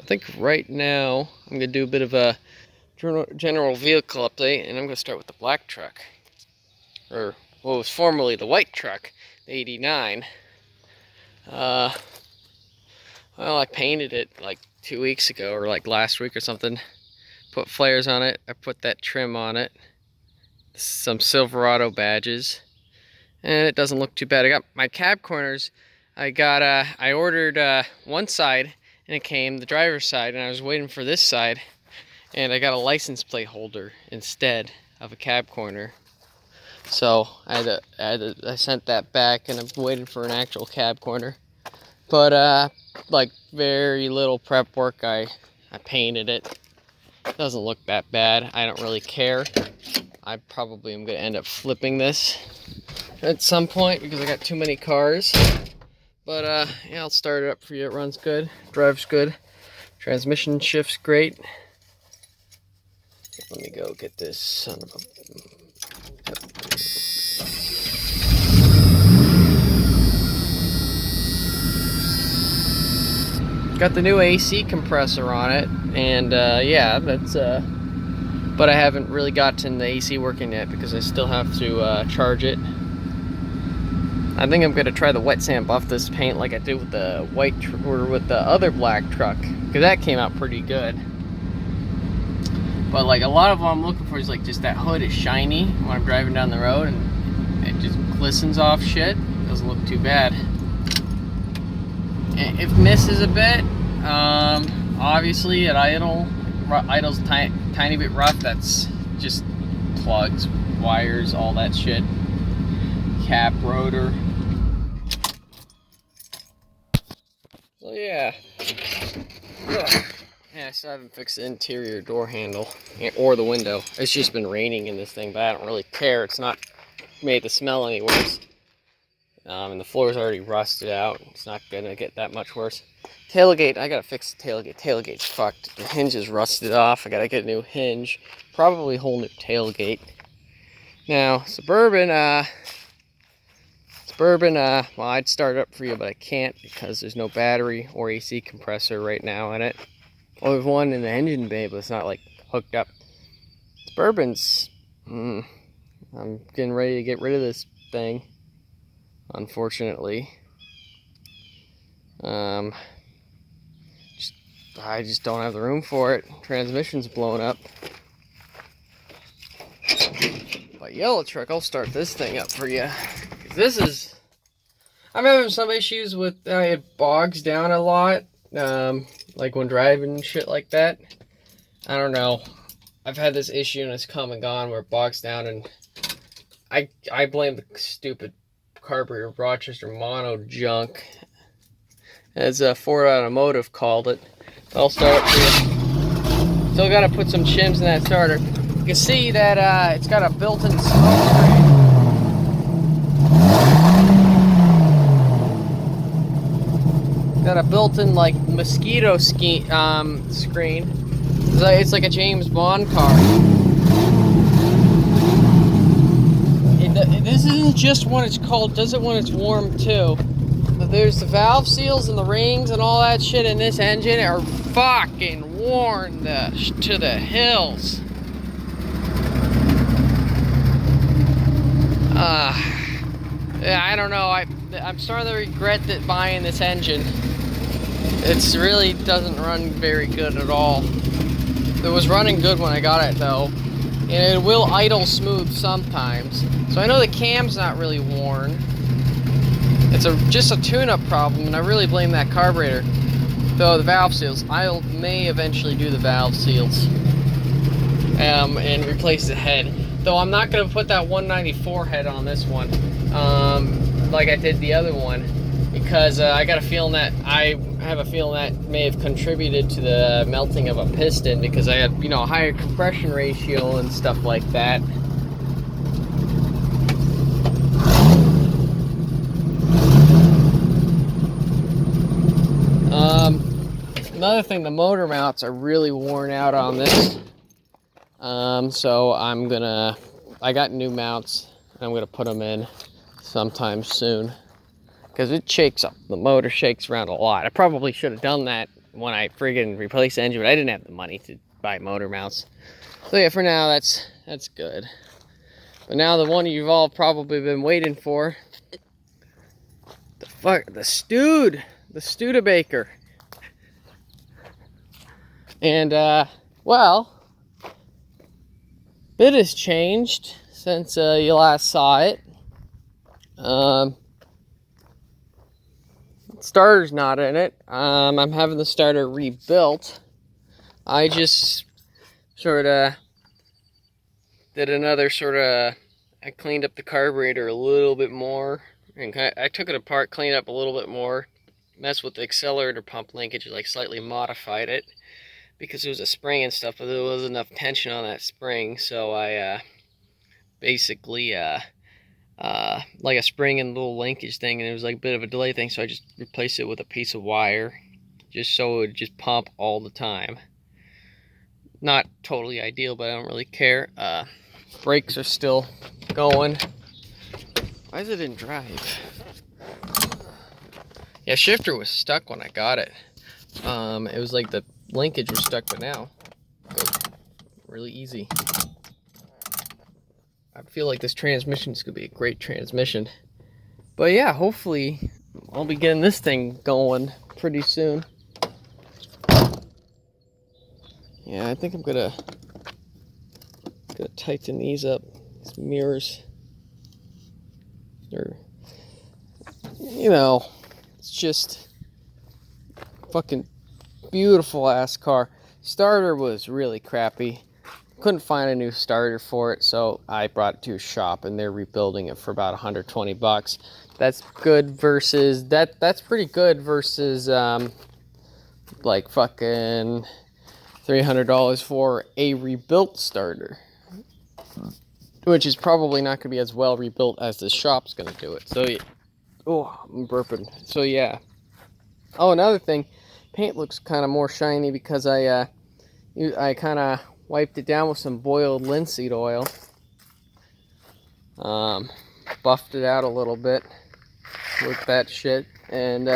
think right now I'm going to do a bit of a general vehicle update, and I'm going to start with the black truck. Or what was formerly the white truck, the 89. Well, I painted it like 2 weeks ago, or like last week or something. Put flares on it, I put that trim on it, some Silverado badges, and it doesn't look too bad. I got my cab corners. I ordered one side, and it came the driver's side, and I was waiting for this side, and I got a license plate holder instead of a cab corner. So I sent that back, and I'm waiting for an actual cab corner. But like very little prep work. I painted it. Doesn't look that bad. I don't really care. I probably am gonna end up flipping this at some point because I got too many cars. But yeah, I'll start it up for you. It runs good, drives good, transmission shifts great. Let me go get this son of a... Got the new AC compressor on it, and yeah, that's but I haven't really gotten the AC working yet because I still have to charge it. I think I'm gonna try the wet sand buff this paint like I did with the white or with the other black truck, because that came out pretty good. But like a lot of what I'm looking for is like just that hood is shiny when I'm driving down the road, and it just glistens off shit. Doesn't look too bad. It misses a bit. Obviously, at idle's tiny bit rough. That's just plugs, wires, all that shit. Cap, rotor. So yeah. Ugh. Yeah, I still haven't fixed the interior door handle or the window. It's just been raining in this thing, but I don't really care. It's not made the smell any worse. And the floor's already rusted out. It's not gonna get that much worse. Tailgate, I gotta fix the tailgate. Tailgate's fucked. The hinge is rusted off. I gotta get a new hinge. Probably a whole new tailgate. Now, Suburban, well, I'd start it up for you, but I can't because there's no battery or AC compressor right now in it. Well, there's one in the engine bay, but it's not like hooked up. Suburban's, I'm getting ready to get rid of this thing. Unfortunately, I just don't have the room for it. Transmission's blown up. But yellow truck, I'll start this thing up for you. This is, I'm having some issues with it bogs down a lot, like when driving and shit like that. I don't know. I've had this issue and it's come and gone where it bogs down, and I blame the stupid carburetor Rochester mono junk, as Ford Automotive called it. I'll start it for you. Still got to put some shims in that starter. You can see that it's got a built-in smoke screen. Got a built-in like mosquito screen. It's like a James Bond car. This isn't just when it's cold, does it when it's warm too. There's the valve seals and the rings and all that shit in this engine are fucking worn to the hills. Yeah, I don't know. I'm starting to regret that buying this engine. It really doesn't run very good at all. It was running good when I got it though. And it will idle smooth sometimes. So I know the cam's not really worn. It's just a tune-up problem, and I really blame that carburetor. Though the valve seals, I may eventually do the valve seals and replace the head. Though I'm not going to put that 194 head on this one, like I did the other one, because I have a feeling that may have contributed to the melting of a piston, because I had, a higher compression ratio and stuff like that. Another thing, the motor mounts are really worn out on this. So I got new mounts, and I'm gonna put them in sometime soon, because it shakes up. The motor shakes around a lot. I probably should have done that when I friggin' replaced the engine, but I didn't have the money to buy motor mounts. So yeah, for now, that's good. But now the one you've all probably been waiting for. The Studebaker. And, well, bit has changed since you last saw it. Starter's not in it. I'm having the starter rebuilt. I just sort of did another I cleaned up the carburetor a little bit more. And I took it apart, cleaned it up a little bit more, messed with the accelerator pump linkage, like slightly modified it because it was a spring and stuff, but there wasn't enough tension on that spring, so I basically like a spring and little linkage thing, and it was like a bit of a delay thing, so I just replaced it with a piece of wire just so it would just pump all the time. Not totally ideal, but I don't really care. Brakes are still going. Why is it in drive? Yeah, shifter was stuck when I got it. It was like the linkage was stuck, but now it goes really easy. I feel like this transmission is going to be a great transmission. But yeah, hopefully I'll be getting this thing going pretty soon. Yeah, I think I'm gonna tighten these up. These mirrors. Or, you know, it's just fucking beautiful ass car. Starter was really crappy. Couldn't find a new starter for it, so I brought it to a shop and they're rebuilding it for about 120 bucks. That's good versus that's pretty good versus like fucking $300 for a rebuilt starter, which is probably not going to be as well rebuilt as the shop's going to do it. So, oh, I'm burping. So yeah. Oh, another thing, paint looks kind of more shiny because I kind of wiped it down with some boiled linseed oil. Buffed it out a little bit with that shit, and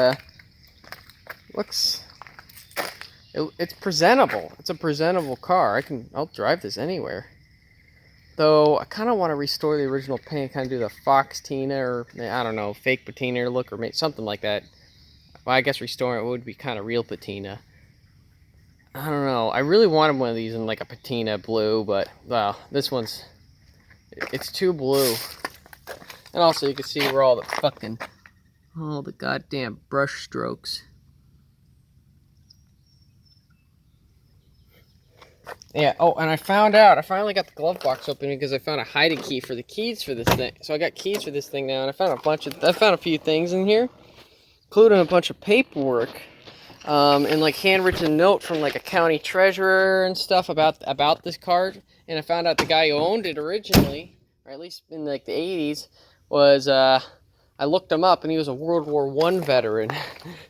it's presentable. It's a presentable car. I'll drive this anywhere. Though I kind of want to restore the original paint, kind of do the Fox Tina, or I don't know, fake patina look, or something like that. Well, I guess restoring it would be kind of real patina. I don't know. I really wanted one of these in like a patina blue, but well, this one's it's too blue. And also, you can see where all the goddamn brush strokes. Yeah, oh, and I finally got the glove box open because I found a hiding key for the keys for this thing. So I got keys for this thing now, and I found a few things in here, including a bunch of paperwork, and like handwritten note from like a county treasurer and stuff about this car. And I found out the guy who owned it originally, or at least in like the 80s, was I looked him up, and he was a World War I veteran,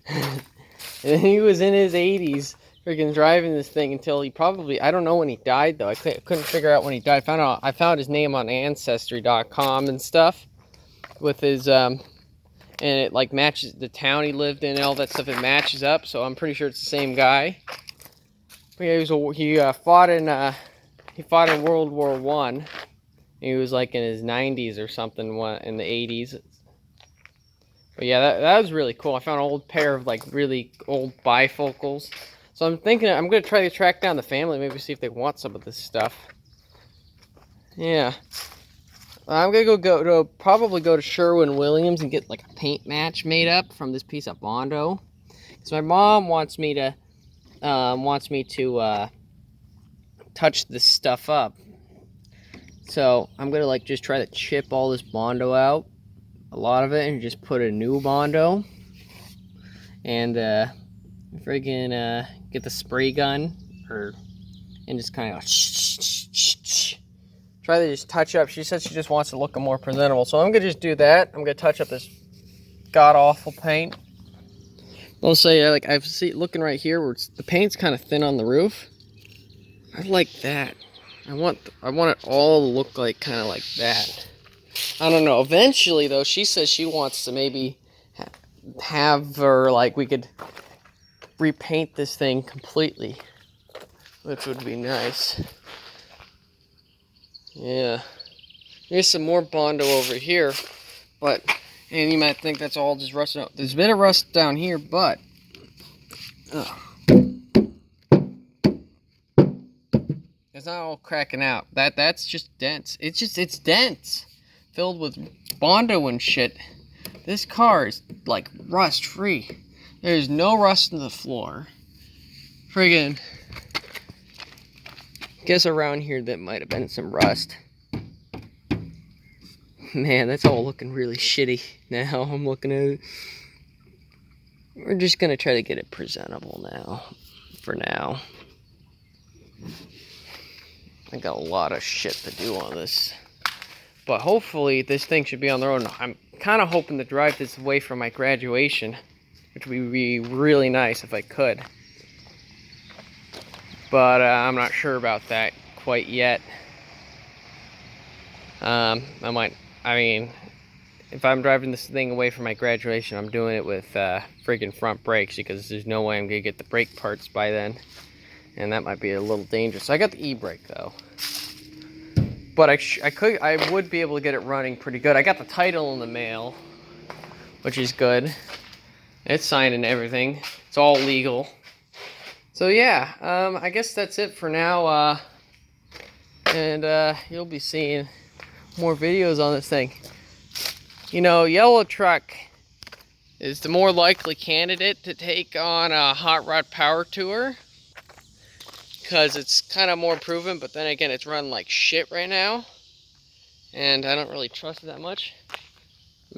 and he was in his 80s. Freaking driving this thing until he probably, I don't know when he died though. I couldn't figure out when he died. I found his name on Ancestry.com and stuff with his and it like matches the town he lived in and all that stuff. It matches up, so I'm pretty sure it's the same guy. But yeah, he fought in World War I. He was like in his 90s or something in the 80s. But yeah, that was really cool. I found an old pair of like really old bifocals. So I'm thinking I'm going to try to track down the family, maybe see if they want some of this stuff. Yeah. I'm going to probably go to Sherwin-Williams and get like a paint match made up from this piece of Bondo. Because my mom wants me to touch this stuff up. So I'm going to like just try to chip all this Bondo out, a lot of it, and just put a new Bondo. And friggin' get the spray gun, and just kind of try to just touch up. She said she just wants to look more presentable, so I'm gonna just do that. I'm gonna touch up this god awful paint. I'll say, like I've seen looking right here where the paint's kind of thin on the roof. I like that. I want it all to look like kind of like that. I don't know. Eventually, though, she says she wants to maybe have her like we could repaint this thing completely, which would be nice. Yeah. Here's some more Bondo over here, and you might think that's all just rusted out. There's a bit of rust down here, but it's not all cracking out. That's just dents. It's dents filled with Bondo and shit. This car is like rust free. There's no rust in the floor. Friggin'. Guess around here that might have been some rust. Man, that's all looking really shitty now. I'm looking at it. We're just gonna try to get it presentable now. For now. I got a lot of shit to do on this. But hopefully this thing should be on the road. I'm kind of hoping to drive this away from my graduation, which would be really nice if I could. But I'm not sure about that quite yet. I mean, if I'm driving this thing away from my graduation, I'm doing it with friggin' front brakes, because there's no way I'm gonna get the brake parts by then, and that might be a little dangerous. I got the e-brake though, but I would be able to get it running pretty good. I got the title in the mail, which is good. It's signed and everything. It's all legal. So yeah, I guess that's it for now. And you'll be seeing more videos on this thing. You know, Yellow Truck is the more likely candidate to take on a hot rod power tour, because it's kind of more proven, but then again, it's running like shit right now, and I don't really trust it that much.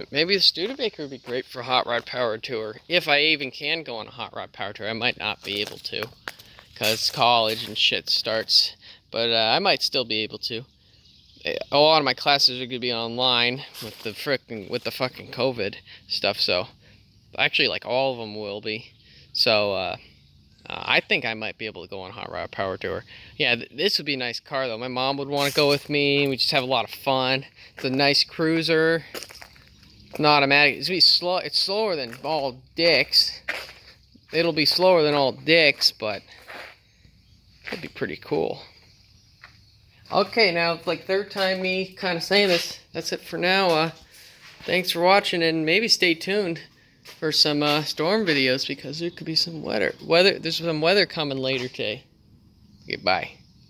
Maybe the Studebaker would be great for a hot rod power tour, if I even can go on a hot rod power tour. I might not be able to, because college and shit starts, but I might still be able to. A lot of my classes are going to be online with the fucking COVID stuff, so actually like all of them will be. So I think I might be able to go on a hot rod power tour. Yeah, this would be a nice car though. My mom would want to go with me. We just have a lot of fun. It's a nice cruiser. It's an automatic. It's gonna be slow. It's slower than all dicks. It'll be slower than all dicks, but it'd be pretty cool. Okay, now it's like third time me kind of saying this. That's it for now. Thanks for watching, and maybe stay tuned for some storm videos, because there could be some weather. There's some weather coming later today. Okay, bye.